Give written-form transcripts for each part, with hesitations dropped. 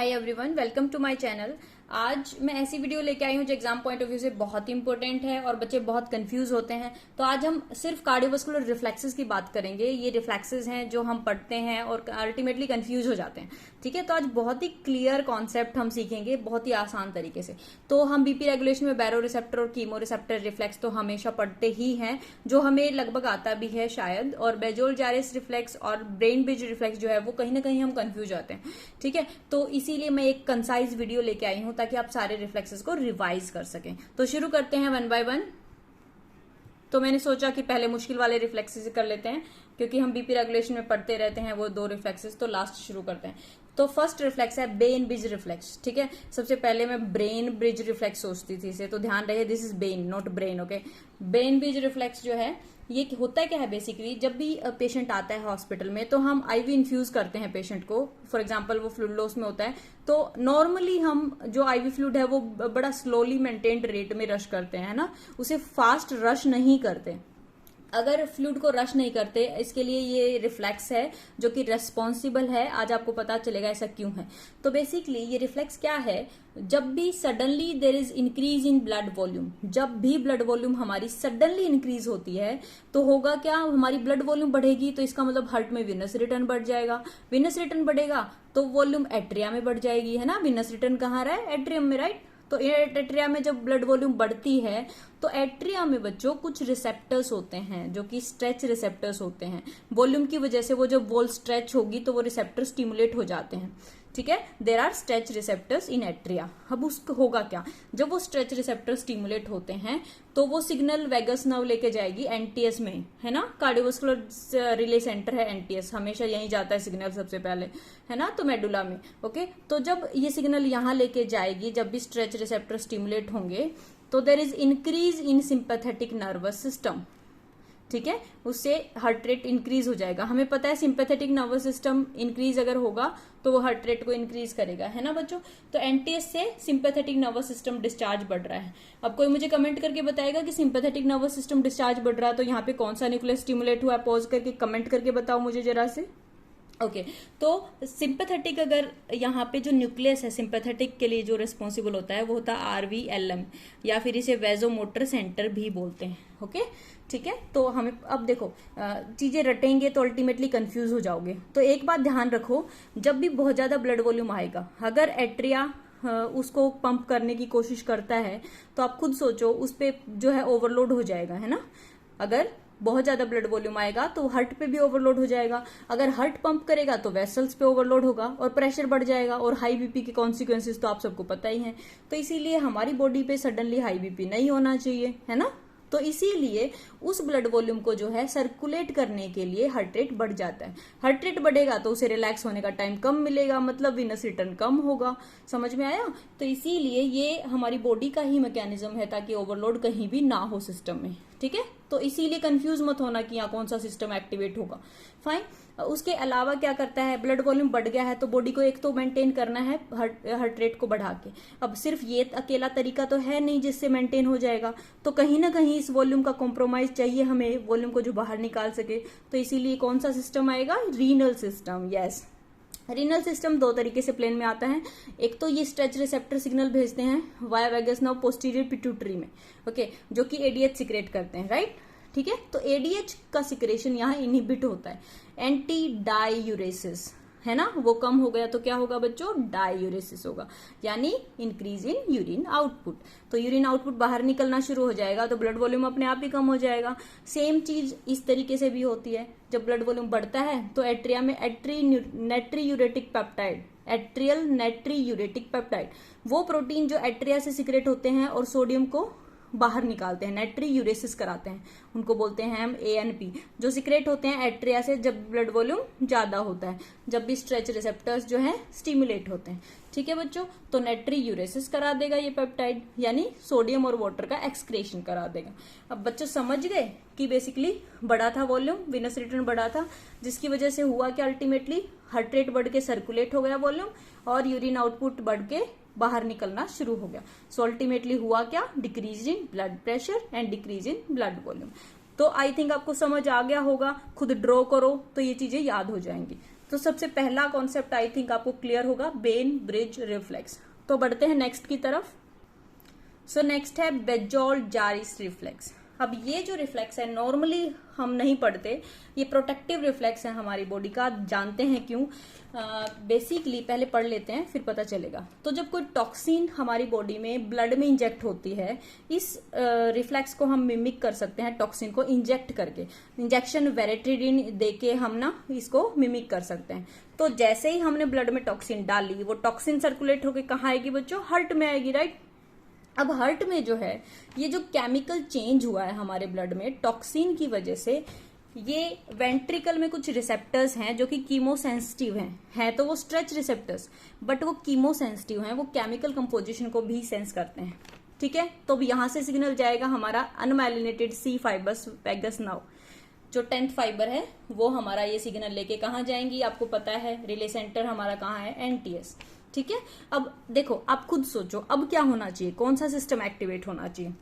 Hi everyone, welcome to my channel. आज मैं ऐसी वीडियो लेके आई हूँ जो एग्जाम पॉइंट ऑफ व्यू से बहुत ही इंपॉर्टेंट है और बच्चे बहुत कंफ्यूज होते हैं। तो आज हम सिर्फ कार्डियोवास्कुलर रिफ्लेक्सेस की बात करेंगे। ये रिफ्लेक्सेस हैं जो हम पढ़ते हैं और अल्टीमेटली कंफ्यूज हो जाते हैं। ठीक है, तो आज बहुत ही क्लियर कॉन्सेप्ट हम सीखेंगे बहुत ही आसान तरीके से। तो हम बीपी रेगुलेशन में बैरो रिसेप्टर और कीमो रिसेप्टर रिफ्लेक्स तो हमेशा पढ़ते ही हैं, जो हमें लगभग आता भी है शायद। और बेजोल जारिस रिफ्लेक्स और ब्रेन ब्रिज रिफ्लेक्स जो है वो कहीं ना कहीं हम कंफ्यूज होते हैं। ठीक है, तो इसीलिए मैं एक कंसाइज वीडियो लेके आई हूं ताकि आप सारे रिफ्लेक्सेस को रिवाइज कर सकें। तो शुरू करते हैं वन बाय वन। तो मैंने सोचा कि पहले मुश्किल वाले रिफ्लेक्सेस कर लेते हैं, क्योंकि हम बीपी रेगुलेशन में पढ़ते रहते हैं वो दो रिफ्लेक्सेस। तो लास्ट शुरू करते हैं। तो फर्स्ट रिफ्लेक्स है बेन ब्रिज रिफ्लेक्स। ठीक है, सबसे पहले मैं ब्रेन ब्रिज रिफ्लेक्स सोचती थी इसे, तो ध्यान रहे this is Ben not brain. Okay, Ben bridge reflex जो है ये होता क्या है बेसिकली, जब भी पेशेंट आता है हॉस्पिटल में तो हम आईवी इन्फ्यूज करते हैं पेशेंट को। फॉर एग्जांपल वो फ्लूइड लॉस में होता है, तो नॉर्मली हम जो आईवी फ्लूइड है वो बड़ा स्लोली मेंटेन्ड रेट में रश करते हैं ना, उसे फास्ट रश नहीं करते। अगर फ्लूइड को रश नहीं करते, इसके लिए ये रिफ्लेक्स है जो कि रेस्पॉन्सिबल है। आज आपको पता चलेगा ऐसा क्यों है। तो बेसिकली ये रिफ्लेक्स क्या है, जब भी suddenly there is increase in blood volume, जब भी ब्लड वॉल्यूम हमारी सडनली इंक्रीज होती है तो होगा क्या, हमारी ब्लड वॉल्यूम बढ़ेगी तो इसका मतलब हार्ट में विनस रिटर्न बढ़ जाएगा। विनस रिटर्न बढ़ेगा तो वॉल्यूम एट्रिया में बढ़ जाएगी, है ना। विनस रिटर्न कहाँ रहा है, एट्रियम में, राइट। तो एट्रिया में जब ब्लड वॉल्यूम बढ़ती है तो एट्रिया में बच्चों कुछ रिसेप्टर्स होते हैं जो कि स्ट्रेच रिसेप्टर्स होते हैं। वॉल्यूम की वजह से वो जब वॉल स्ट्रेच होगी तो वो रिसेप्टर स्टिमुलेट हो जाते हैं। ठीक है, there are stretch receptors in atria. अब उसको होगा क्या, जब वो स्ट्रेच रिसेप्टर स्टिमुलेट होते हैं तो वो सिग्नल वेगस नर्व लेके जाएगी एनटीएस में, है ना। कार्डियोवास्कुलर रिले सेंटर है एनटीएस, हमेशा यहीं जाता है सिग्नल सबसे पहले, है ना, तो मेडुला में। ओके, तो जब ये सिग्नल यहां लेके जाएगी, जब भी स्ट्रेच रिसेप्टर स्टिमुलेट होंगे तो there is increase in sympathetic nervous system. ठीक है, उससे हार्ट रेट इंक्रीज हो जाएगा। हमें पता है सिंपैथेटिक नर्वस सिस्टम इंक्रीज अगर होगा तो वो हार्ट रेट को इंक्रीज करेगा, है ना बच्चों। तो एनटीएस से सिंपैथेटिक नर्वस सिस्टम डिस्चार्ज बढ़ रहा है। अब कोई मुझे कमेंट करके बताएगा कि सिंपैथेटिक नर्वस सिस्टम डिस्चार्ज बढ़ रहा है तो यहाँ पे कौन सा न्यूक्लियस स्टिमुलेट हुआ है, पॉज करके कमेंट करके बताओ मुझे जरा से। ओके, तो सिंपैथेटिक, अगर यहाँ पे जो न्यूक्लियस है सिंपैथेटिक के लिए जो रिस्पॉन्सिबल होता है वो होता है आरवीएलएम, या फिर इसे वेजोमोटर सेंटर भी बोलते हैं। ओके, ठीक है, तो हमें अब देखो चीजें रटेंगे तो अल्टीमेटली कंफ्यूज हो जाओगे। तो एक बात ध्यान रखो, जब भी बहुत ज्यादा ब्लड वॉल्यूम आएगा, अगर एट्रिया उसको पंप करने की कोशिश करता है तो आप खुद सोचो उस पे जो है ओवरलोड हो जाएगा, है ना। अगर बहुत ज्यादा ब्लड वॉल्यूम आएगा तो हार्ट पे भी ओवरलोड हो जाएगा। अगर हार्ट पंप करेगा तो वेसल्स पे ओवरलोड होगा और प्रेशर बढ़ जाएगा, और हाई बीपी के कॉन्सिक्वेंसेस तो आप सबको पता ही हैं। तो इसीलिए हमारी बॉडी पे सडनली हाई बीपी नहीं होना चाहिए, है ना। तो इसीलिए उस ब्लड वॉल्यूम को जो है सर्कुलेट करने के लिए हार्ट रेट बढ़ जाता है। हार्ट रेट बढ़ेगा तो उसे रिलैक्स होने का टाइम कम मिलेगा, मतलब विनस रिटर्न कम होगा। समझ में आया। तो इसीलिए ये हमारी बॉडी का ही मैकेनिज्म है ताकि ओवरलोड कहीं भी ना हो सिस्टम में। ठीक है, तो इसीलिए कंफ्यूज मत होना कि यहाँ कौन सा सिस्टम एक्टिवेट होगा। फाइन, उसके अलावा क्या करता है, ब्लड वॉल्यूम बढ़ गया है तो बॉडी को एक तो मेंटेन करना है हार्ट रेट को बढ़ा के। अब सिर्फ ये अकेला तरीका तो है नहीं जिससे मेंटेन हो जाएगा, तो कहीं ना कहीं इस वॉल्यूम का कॉम्प्रोमाइज चाहिए हमें, वॉल्यूम को जो बाहर निकाल सके। तो इसीलिए कौन सा सिस्टम आएगा, renal system. Yes, renal system दो तरीके से प्लेन में आता है। एक तो ये स्ट्रेच रिसेप्टर सिग्नल भेजते हैं via vagus nerve posterior pituitary में, ओके, जो कि एडीएच सिक्रेट करते हैं, राइट। ठीक है, तो एडीएच का सिक्रेशन यहाँ इनहिबिट होता है, एंटी डायूरेसिस, है ना। वो कम हो गया तो क्या होगा बच्चों, डायूरेसिस होगा, यानी इंक्रीज इन यूरिन आउटपुट। तो यूरिन आउटपुट बाहर निकलना शुरू हो जाएगा तो ब्लड वॉल्यूम अपने आप ही कम हो जाएगा। सेम चीज इस तरीके से भी होती है, जब ब्लड वॉल्यूम बढ़ता है तो एट्रिया में natriuretic peptide, atrial natriuretic peptide, वो प्रोटीन जो एट्रिया से सिक्रेट होते हैं और सोडियम को बाहर निकालते हैं, नेट्रीयूरेसिस कराते हैं, उनको बोलते हैं हम एएनपी, जो सिक्रेट होते हैं एट्रिया से जब ब्लड वॉल्यूम ज्यादा होता है, जब भी स्ट्रेच रिसेप्टर्स जो है स्टिमुलेट होते हैं। ठीक है बच्चों, तो नेट्रीयूरेसिस करा देगा ये पेप्टाइड, यानी सोडियम और वाटर का एक्सक्रेशन करा देगा। अब बच्चों समझ गए कि बेसिकली बढ़ा था वॉल्यूम, विनस रिटर्न बढ़ा था, जिसकी वजह से हुआ कि अल्टीमेटली हार्ट रेट बढ़ के सर्कुलेट हो गया वॉल्यूम, और यूरिन आउटपुट बढ़ के बाहर निकलना शुरू हो गया। सो अल्टीमेटली हुआ क्या, decrease in blood pressure and decrease in blood volume. तो आई थिंक आपको समझ आ गया होगा, खुद ड्रॉ करो तो ये चीजें याद हो जाएंगी। तो सबसे पहला कॉन्सेप्ट आई थिंक आपको क्लियर होगा, बेन ब्रिज रिफ्लेक्स। तो बढ़ते हैं नेक्स्ट की तरफ। सो नेक्स्ट है बेजोल जारिस रिफ्लेक्स। अब ये जो रिफ्लेक्स है नॉर्मली हम नहीं पढ़ते, ये प्रोटेक्टिव रिफ्लेक्स है हमारी बॉडी का। जानते हैं क्यों? बेसिकली पहले पढ़ लेते हैं फिर पता चलेगा। तो जब कोई टॉक्सिन हमारी बॉडी में ब्लड में इंजेक्ट होती है, इस रिफ्लेक्स को हम मिमिक कर सकते हैं टॉक्सिन को इंजेक्ट करके। इंजेक्शन वेरेट्रिडिन देके हम ना इसको मिमिक कर सकते हैं। तो जैसे ही हमने ब्लड में टॉक्सिन डाली, वो टॉक्सिन सर्कुलेट होकर कहाँ आएगी बच्चों? हार्ट में आएगी, राइट। अब हार्ट में जो है ये जो केमिकल चेंज हुआ है हमारे ब्लड में टॉक्सिन की वजह से, ये वेंट्रिकल में कुछ रिसेप्टर्स हैं जो कि कीमोसेंसिटिव हैं तो वो स्ट्रेच रिसेप्टर्स, बट वो कीमोसेंसिटिव हैं, वो केमिकल कंपोजिशन को भी सेंस करते हैं, ठीक है। तो अब यहां से सिग्नल जाएगा हमारा अनमाइलिनेटेड सी फाइबर्स वैगस नर्व, जो 10th फाइबर है वो हमारा ये सिग्नल लेके कहाँ जाएंगी आपको पता है, रिले सेंटर हमारा कहाँ है? एनटीएस, ठीक है। अब देखो आप खुद सोचो अब क्या होना चाहिए, कौन सा सिस्टम एक्टिवेट होना चाहिए?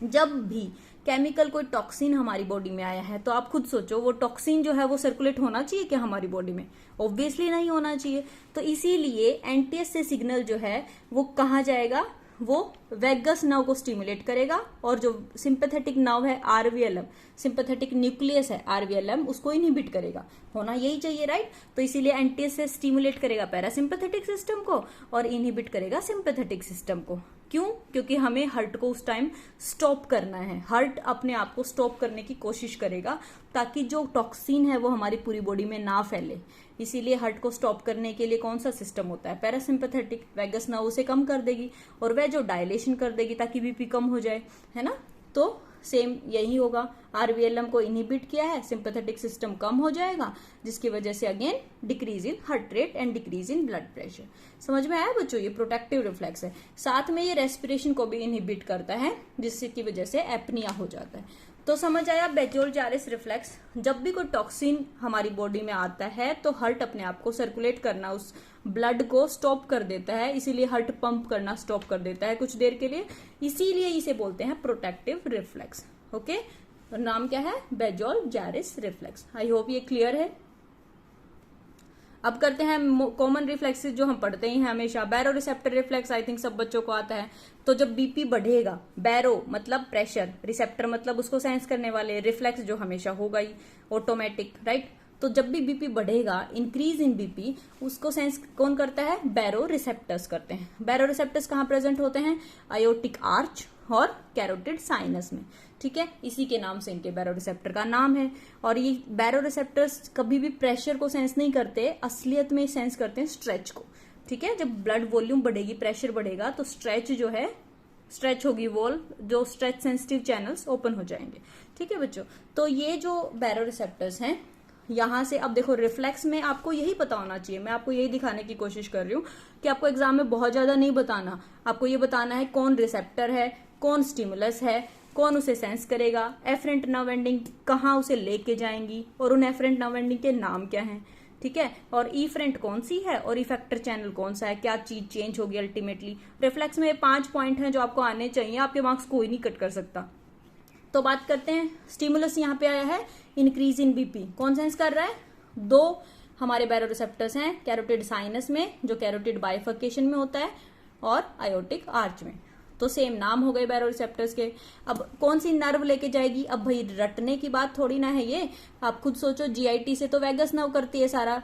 जब भी केमिकल कोई टॉक्सिन हमारी बॉडी में आया है तो आप खुद सोचो वो टॉक्सिन जो है वो सर्कुलेट होना चाहिए क्या हमारी बॉडी में? ऑब्वियसली नहीं होना चाहिए। तो इसीलिए एनटीएस से सिग्नल जो है वो कहाँ जाएगा? वो वैगस नर्व को स्टिमुलेट करेगा, और जो सिंपैथेटिक नर्व है आरवीएलएम, सिंपैथेटिक न्यूक्लियस है आरवीएलएम, उसको इनहिबिट करेगा। होना यही चाहिए, राइट। तो इसीलिए एनटीएस से स्टिमुलेट करेगा पैरासिम्पैथेटिक सिस्टम को और इनहिबिट करेगा सिंपैथेटिक सिस्टम को। क्यों? क्योंकि हमें हार्ट को उस टाइम स्टॉप करना है। हार्ट अपने आप को स्टॉप करने की कोशिश करेगा ताकि जो टॉक्सिन है वो हमारी पूरी बॉडी में ना फैले। इसीलिए हार्ट को स्टॉप करने के लिए कौन सा सिस्टम होता है? पैरासिम्पैथेटिक। वैगस नर्व उसे कम कर देगी और वह जो डायलेशन कर देगी ताकि बीपी कम हो जाए, है ना। तो सेम यही होगा, आरवीएलएम को इनहिबिट किया है, सिंपैथेटिक सिस्टम कम हो जाएगा, जिसकी वजह से again decrease in heart rate and decrease in blood pressure. समझ में आया बच्चों? ये प्रोटेक्टिव रिफ्लेक्स है। साथ में ये रेस्पिरेशन को भी इनहिबिट करता है, जिससे की वजह से एपनिया हो जाता है। तो समझ आया बेजोल जारिस रिफ्लेक्स। जब भी कोई टॉक्सिन हमारी बॉडी में आता है तो हार्ट अपने आप को सर्कुलेट करना, उस ब्लड को स्टॉप कर देता है, इसीलिए हार्ट पंप करना स्टॉप कर देता है कुछ देर के लिए, इसीलिए इसे बोलते हैं प्रोटेक्टिव रिफ्लेक्स। ओके, तो नाम क्या है? बेजोल जारिस रिफ्लेक्स। आई होप ये क्लियर है। अब करते हैं कॉमन रिफ्लेक्सेस जो हम पढ़ते ही हैं हमेशा। बैरो रिसेप्टर रिफ्लेक्स आई थिंक सब बच्चों को आता है। तो जब बीपी बढ़ेगा, बैरो मतलब प्रेशर, रिसेप्टर मतलब उसको सेंस करने वाले, रिफ्लेक्स जो हमेशा होगा ही ऑटोमेटिक, राइट। तो जब भी बीपी बढ़ेगा, इंक्रीज इन बीपी, उसको सेंस कौन करता है? बैरो रिसेप्टर्स करते हैं। बैरो रिसेप्टर्स कहाँ प्रेजेंट होते हैं? आयोटिक आर्च और कैरोटिड साइनस में, ठीक है। इसी के नाम से इनके बैरो रिसेप्टर का नाम है। और ये बैरो रिसेप्टर्स कभी भी प्रेशर को सेंस नहीं करते, असलियत में सेंस करते हैं स्ट्रेच को, ठीक है। जब ब्लड वॉल्यूम बढ़ेगी, प्रेशर बढ़ेगा, तो स्ट्रेच जो है, स्ट्रेच होगी वॉल, जो स्ट्रेच सेंसिटिव चैनल्स ओपन हो जाएंगे, ठीक है बच्चों। तो ये जो बैरो रिसेप्टर्स हैं, यहां से अब देखो रिफ्लेक्स में आपको यही पता होना चाहिए। मैं आपको यही दिखाने की कोशिश कर रही हूँ कि आपको एग्जाम में बहुत ज्यादा नहीं बताना, आपको ये बताना है कौन रिसेप्टर है, कौन स्टिमुलस है, कौन उसे सेंस करेगा, एफरेंट नर्व एंडिंग कहाँ उसे लेके जाएंगी, और उन एफरेंट नर्व एंडिंग के नाम क्या हैं, ठीक है। और इफरेंट कौन सी है और इफेक्टर चैनल कौन सा है, क्या चीज चेंज होगी अल्टीमेटली। रिफ्लेक्स में 5 पॉइंट हैं जो आपको आने चाहिए, आपके मार्क्स कोई नहीं कट कर सकता। तो बात करते हैं, स्टिमुलस यहाँ पे आया है इंक्रीज इन बीपी, कौन सेंस कर रहा है? 2 हमारे बैरो रिसेप्टर्स हैं, कैरोटिड साइनस में जो कैरोटिड बाइफर्केशन में होता है, और आयोटिक आर्च में। तो सेम नाम हो गए बैरो रिसेप्टर्स के। अब कौन सी नर्व लेके जाएगी? अब भाई रटने की बात थोड़ी ना है ये, आप खुद सोचो। जीआईटी से तो वैगस नर्व करती है सारा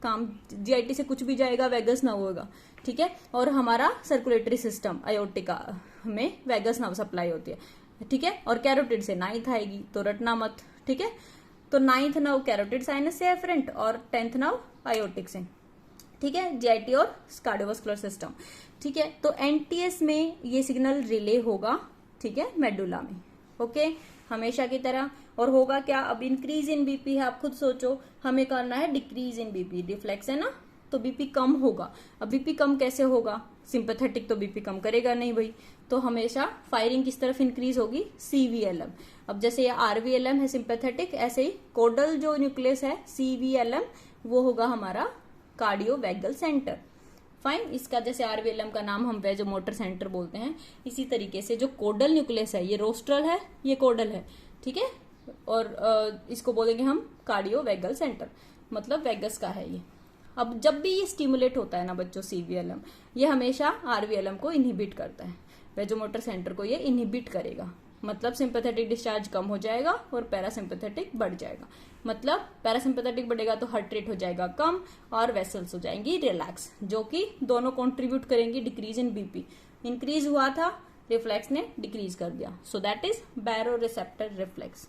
काम, जीआईटी से कुछ भी जाएगा वैगस नर्व होगा, ठीक है। और हमारा सर्कुलेटरी सिस्टम आयोटिका में वैगस नर्व सप्लाई होती है, ठीक है। और कैरोटिड से 9th आएगी, तो रटना मत, ठीक है। तो 9th नर्व कैरोटिड साइनस से एफरेंट और 10th नर्व आयोटिक से, ठीक है। जीआईटी और कार्डियोवास्कुलर सिस्टम, ठीक है। तो एनटीएस में ये सिग्नल रिले होगा, ठीक है, मेडुला में, ओके, हमेशा की तरह। और होगा क्या? अब इंक्रीज इन बीपी है, आप खुद सोचो, हमें करना है डिक्रीज इन बीपी, रिफ्लेक्स है ना, तो बीपी कम होगा। अब बीपी कम कैसे होगा? सिंपैथेटिक तो बीपी कम करेगा नहीं भाई, तो हमेशा फायरिंग किस तरफ इंक्रीज होगी? सीवीएलएम। अब जैसे ये आरवीएलएम है सिंपैथेटिक, ऐसे ही कोडल जो न्यूक्लियस है सीवीएलएम, वो होगा हमारा कार्डियोवैगल सेंटर। फाइन, इसका जैसे आरवीएलएम का नाम हम वेजो मोटर सेंटर बोलते हैं, इसी तरीके से जो कोडल न्यूक्लियस है, ये रोस्ट्रल है, ये कोडल है, ठीक है। और इसको बोलेंगे हम कार्डियोवैगल सेंटर, मतलब वेगस का है ये, अब जब भी ये स्टिमुलेट होता है ना बच्चों CVLM, ये हमेशा RVLM को इनहिबिट करता है, वेजोमोटर सेंटर को ये इनहिबिट करेगा। मतलब सिंपैथेटिक डिस्चार्ज कम हो जाएगा और पैरासिम्पैथेटिक बढ़ जाएगा। मतलब पैरासिम्पैथेटिक बढ़ेगा तो हार्ट रेट हो जाएगा कम और वेसल्स हो जाएंगी रिलैक्स, जो कि दोनों कंट्रीब्यूट करेंगी डिक्रीज इन BP। इंक्रीज हुआ था, रिफ्लेक्स ने डिक्रीज कर दिया, so that is baroreceptor reflex.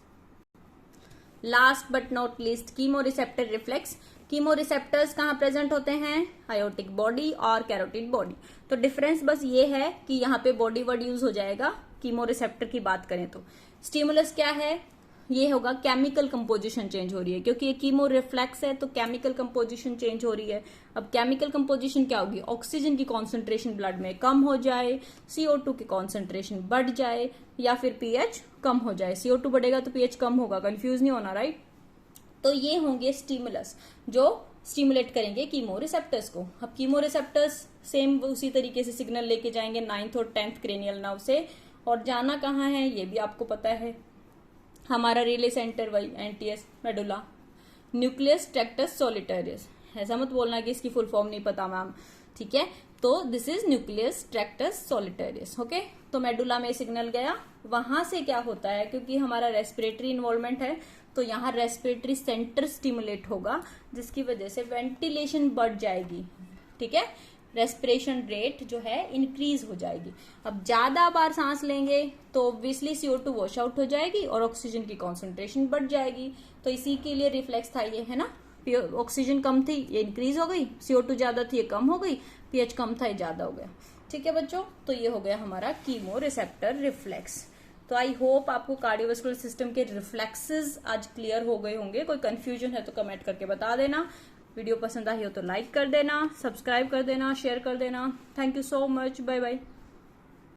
Last but not least, chemoreceptor reflex. Chemoreceptors कहाँ प्रेजेंट होते हैं? आयोटिक बॉडी और कैरोटिड बॉडी। तो डिफरेंस बस ये है कि यहाँ पे बॉडी वर्ड यूज हो जाएगा कीमोरिसेप्टर की बात करें तो। स्टिमुलस क्या है? ये होगा केमिकल कंपोजिशन चेंज हो रही है, क्योंकि ये कीमो रिफ्लेक्स है तो केमिकल कंपोजिशन चेंज हो रही है। अब केमिकल कंपोजिशन क्या होगी? ऑक्सीजन की कॉन्सेंट्रेशन ब्लड में कम हो जाए, CO2 की कॉन्सेंट्रेशन बढ़ जाए, या फिर pH कम हो जाए। CO2 बढ़ेगा तो pH कम होगा, कंफ्यूज नहीं होना, राइट? तो ये होंगे स्टिमुलस जो स्टिमुलेट करेंगे कीमो रिसेप्टर्स को। अब कीमो रिसेप्टर्स सेम उसी तरीके से सिग्नल लेके जाएंगे 9th और 10th क्रेनियल नर्व से, और जाना कहाँ है ये भी आपको पता है, हमारा रिले सेंटर वही NTS मेडुला न्यूक्लियस ट्रैक्टस सोलिटरियस। ऐसा मत बोलना कि इसकी फुल फॉर्म नहीं पता मैम, ठीक है? तो this is nucleus tractus solitarius, okay. तो मेडुला में सिग्नल गया, वहां से क्या होता है, क्योंकि हमारा रेस्पिरेटरी इन्वॉल्वमेंट है तो यहाँ रेस्पिरेटरी सेंटर स्टिमुलेट होगा, जिसकी वजह से वेंटिलेशन बढ़ जाएगी, ठीक है? रेस्पिरेशन रेट जो है इंक्रीज हो जाएगी। अब ज्यादा बार सांस लेंगे तो ऑब्वियसली CO2 वॉश आउट हो जाएगी और ऑक्सीजन की कॉन्सेंट्रेशन बढ़ जाएगी। तो इसी के लिए रिफ्लेक्स था ये, है ना? ऑक्सीजन कम थी, ये इंक्रीज हो गई, CO2 ज्यादा थी, ये कम हो गई, pH कम था, ये ज्यादा हो गया। ठीक है बच्चों, तो ये हो गया हमारा कीमो रिसेप्टर रिफ्लेक्स। तो आई होप आपको कार्डियोवास्कुलर सिस्टम के रिफ्लेक्सेस आज क्लियर हो गए होंगे। कोई कंफ्यूजन है तो कमेंट करके बता देना। वीडियो पसंद आई हो तो लाइक कर देना, सब्सक्राइब कर देना, शेयर कर देना। Thank you so much, bye bye.